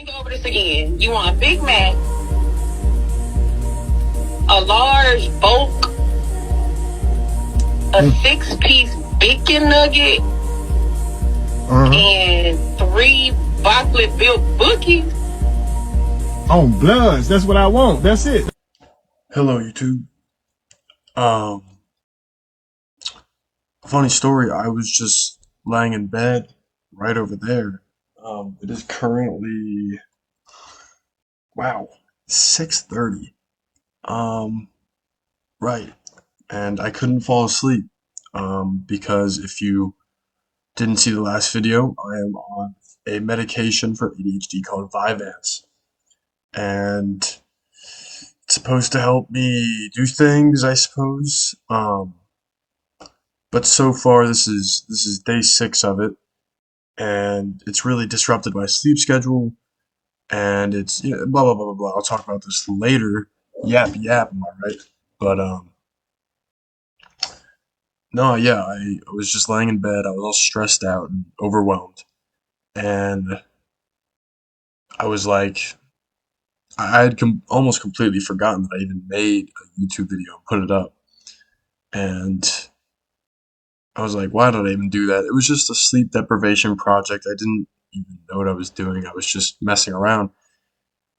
Let me go over this again. You want a Big Mac, a large bulk, a 6-piece bacon nugget, and 3 chocolate milk bookies. On Bloods, that's what I want. That's it. Hello, YouTube. Funny story. I was just laying in bed right over there. It is currently 6:30. Right, and I couldn't fall asleep. Because if you didn't see the last video, I am on a medication for ADHD called Vyvanse, and it's supposed to help me do things, I suppose. But so far, this is day 6 of it, and it's really disrupted my sleep schedule, and it's blah blah blah blah blah. I'll talk about this later. Yap yap, am I right? But no, yeah, I was just laying in bed. I was all stressed out and overwhelmed, and I was like, I had almost completely forgotten that I even made a YouTube video and put it up, and I was like, why did I even do that? It was just a sleep deprivation project. I didn't even know what I was doing. I was just messing around.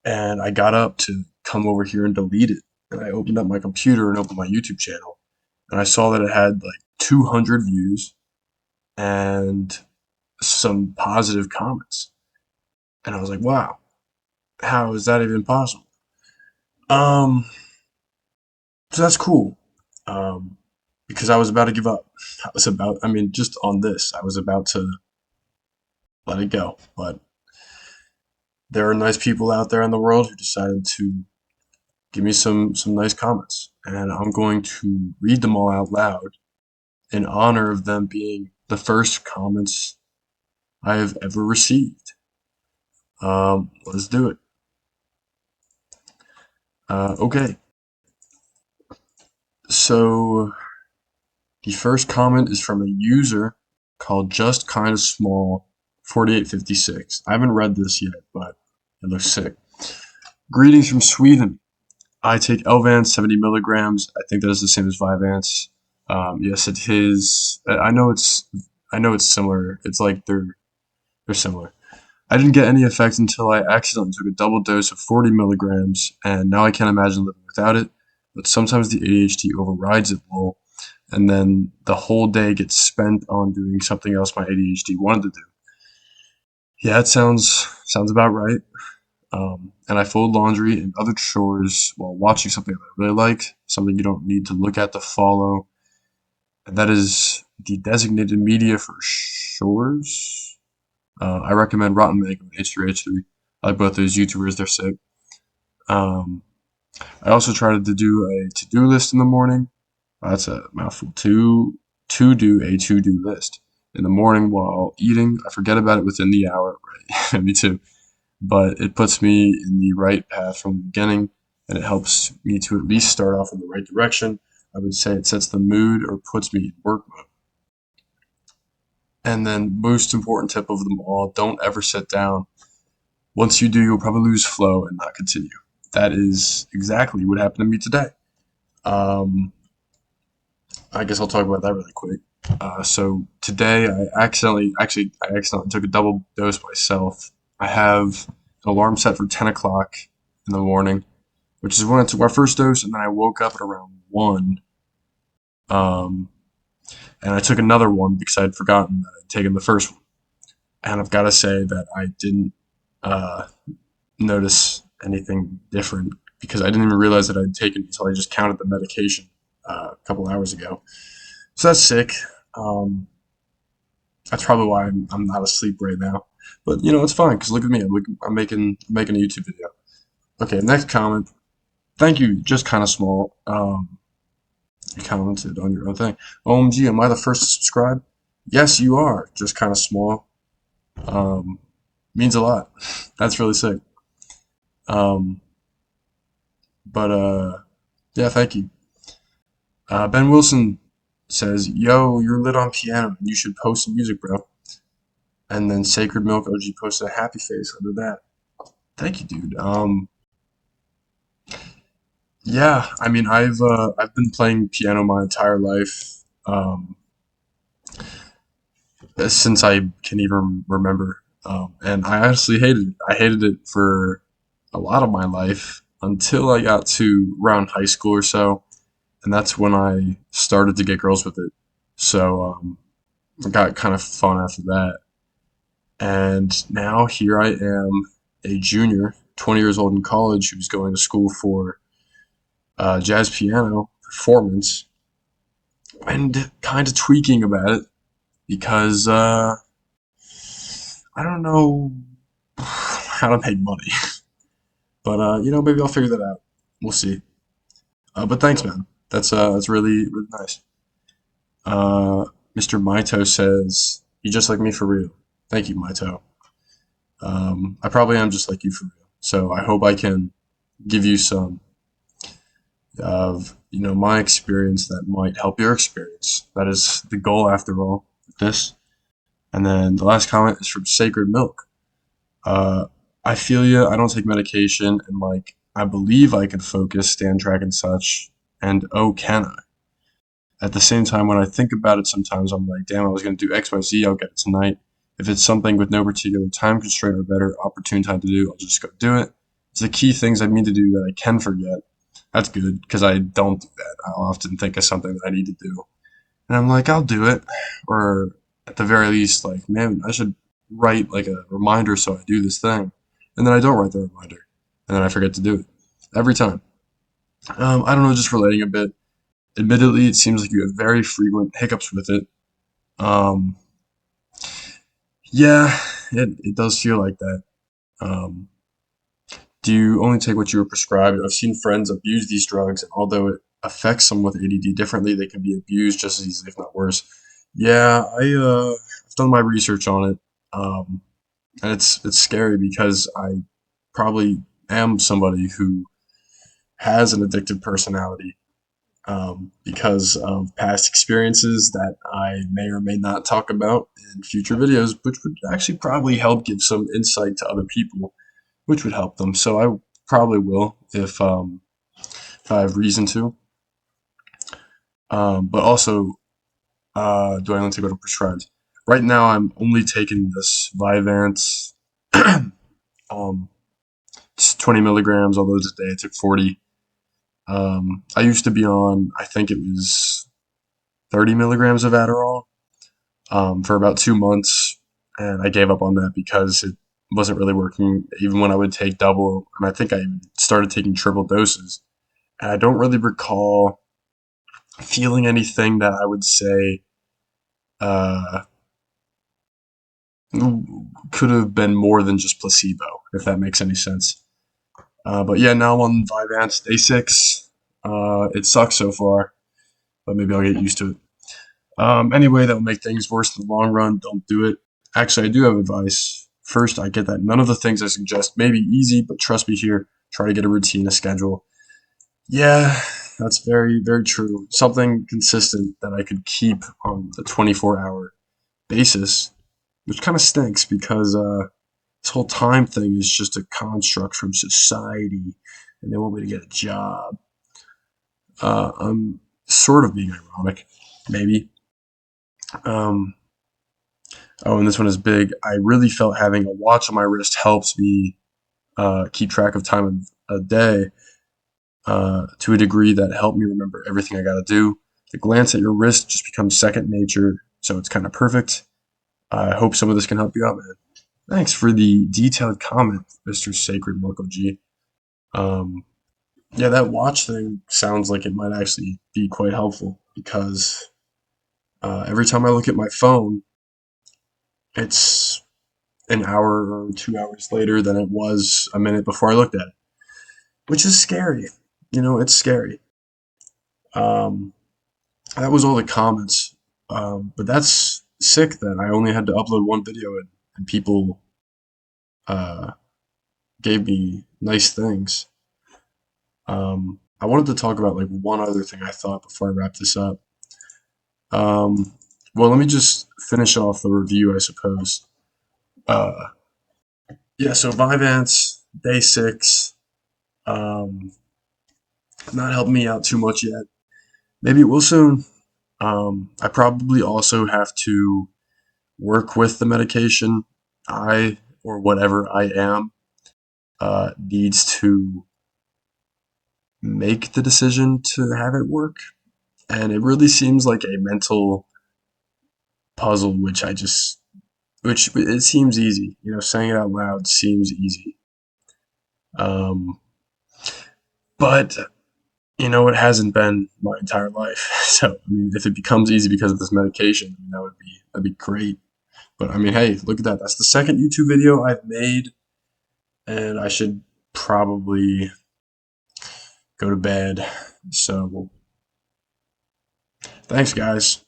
And I got up to come over here and delete it. And I opened up my computer and opened my YouTube channel. And I saw that it had like 200 views and some positive comments. And I was like, wow, how is that even possible? So that's cool. Because I was about to give up. Just on this, I was about to let it go. But there are nice people out there in the world who decided to give me some nice comments. And I'm going to read them all out loud in honor of them being the first comments I have ever received. Let's do it. Okay. So the first comment is from a user called Just Kinda Small 4856. I haven't read this yet, but it looks sick. Greetings from Sweden. I take Elvance 70 milligrams. I think that is the same as Vyvanse. Yes, it is. I know it's similar. It's like they're similar. I didn't get any effect until I accidentally took a double dose of 40 milligrams, and now I can't imagine living without it. But sometimes the ADHD overrides it all, and then the whole day gets spent on doing something else my ADHD wanted to do. Yeah, it sounds about right. And I fold laundry and other chores while watching something that I really like, something you don't need to look at to follow. And that is the designated media for chores. I recommend Rotten Mango and H3H3. I like both those YouTubers, they're sick. I also tried to do a to-do list in the morning. That's a mouthful. To do a to-do list. In the morning while eating, I forget about it within the hour. Right, me too. But it puts me in the right path from the beginning, and it helps me to at least start off in the right direction. I would say it sets the mood or puts me in work mode. And then, most important tip of them all, don't ever sit down. Once you do, you'll probably lose flow and not continue. That is exactly what happened to me today. I guess I'll talk about that really quick. So today, I accidentally took a double dose myself. I have an alarm set for 10 o'clock in the morning, which is when I took my first dose, and then I woke up at around 1. And I took another one because I had forgotten that I'd taken the first one. And I've got to say that I didn't notice anything different because I didn't even realize that I'd taken it until I just counted the medication a couple hours ago. So that's sick. That's probably why I'm not asleep right now. But it's fine because look at me. I'm making a YouTube video. Okay, next comment. Thank you. Just kind of small. You commented on your own thing. OMG, am I the first to subscribe? Yes, you are. Just kind of small. Means a lot. That's really sick. Yeah, thank you. Ben Wilson says, yo, you're lit on piano. You should post some music, bro. And then Sacred Milk OG posted a happy face under that. Thank you, dude. Yeah, I mean, I've been playing piano my entire life, since I can even remember, and I honestly hated it. I hated it for a lot of my life until I got to around high school or so, and that's when I started to get girls with it. So it got kind of fun after that. And now here I am, a junior, 20 years old in college, who's going to school for jazz piano performance and kind of tweaking about it because I don't know how to make money. But maybe I'll figure that out. We'll see. But thanks, man. That's really really nice. Uh, Mr. Maito says you just like me for real. Thank you, Maito. I probably am just like you for real. So I hope I can give you some of my experience that might help your experience. That is the goal, after all. With this, and then the last comment is from Sacred Milk. Uh, I feel you. I don't take medication, and like I believe I can focus, stand track, and such. And oh, can I? At the same time, when I think about it, sometimes I'm like, damn, I was gonna do X, Y, Z. I'll get it tonight. If it's something with no particular time constraint or better opportune time to do, I'll just go do it. It's the key things I mean to do that I can forget. That's good because I don't do that. I'll often think of something that I need to do, and I'm like, I'll do it, or at the very least, like, man, I should write like a reminder so I do this thing, and then I don't write the reminder, and then I forget to do it every time. I don't know, just relating a bit. Admittedly, it seems like you have very frequent hiccups with it. Um, yeah, it does feel like that. Um, do you only take what you were prescribed? I've seen friends abuse these drugs, and although it affects someone with ADD differently, they can be abused just as easily, if not worse. Yeah, I've done my research on it, and it's scary because I probably am somebody who has an addictive personality, because of past experiences that I may or may not talk about in future videos, which would actually probably help give some insight to other people, which would help them. So I probably will if I have reason to. But also, do I only take what I'm prescribed? Right now, I'm only taking this Vyvanse. um, it's 20 milligrams, although today I took 40. I used to be on, I think it was 30 milligrams of Adderall, for about 2 months, and I gave up on that because it wasn't really working, even when I would take double, and I think I started taking triple doses. And I don't really recall feeling anything that I would say uh, could have been more than just placebo, if that makes any sense. But yeah, now I'm on Vyvanse day 6. It sucks so far, but maybe I'll get used to it. Anyway, that will make things worse in the long run. Don't do it. Actually, I do have advice. First, I get that none of the things I suggest may be easy, but trust me here, try to get a routine, a schedule. Yeah, that's very, very true. Something consistent that I could keep on a 24-hour basis, which kind of stinks because this whole time thing is just a construct from society, and they want me to get a job. I'm sort of being ironic, maybe. Um, oh, and this one is big. I really felt having a watch on my wrist helps me keep track of time of a day, to a degree that helped me remember everything I got to do. The glance at your wrist just becomes second nature, so it's kind of perfect. I hope some of this can help you out, man. Thanks for the detailed comment, Mr. Sacred Marco G. Um, yeah, that watch thing sounds like it might actually be quite helpful because every time I look at my phone, it's an hour or 2 hours later than it was a minute before I looked at it, which is scary. It's scary. Um, that was all the comments. But that's sick that I only had to upload one video, and people uh, gave me nice things. I wanted to talk about like one other thing I thought before I wrap this up. Um, well, let me just finish off the review, I suppose. Uh, yeah, so Vyvanse. day 6. Not helping me out too much yet. Maybe it will soon. I probably also have to work with the medication. I, or whatever I am, needs to make the decision to have it work. And it really seems like a mental puzzle, which it seems easy. You know, saying it out loud seems easy. Um, but you know, it hasn't been my entire life. So, I mean, if it becomes easy because of this medication, I mean, that'd be great. But I mean, hey, look at that. That's the second YouTube video I've made, and I should probably go to bed. So, thanks, guys.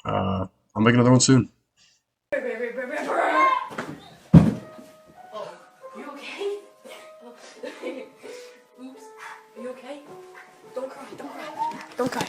I'll make another one soon. Oh, you okay? Oops. Are you okay? Don't cry, don't cry. Don't cry.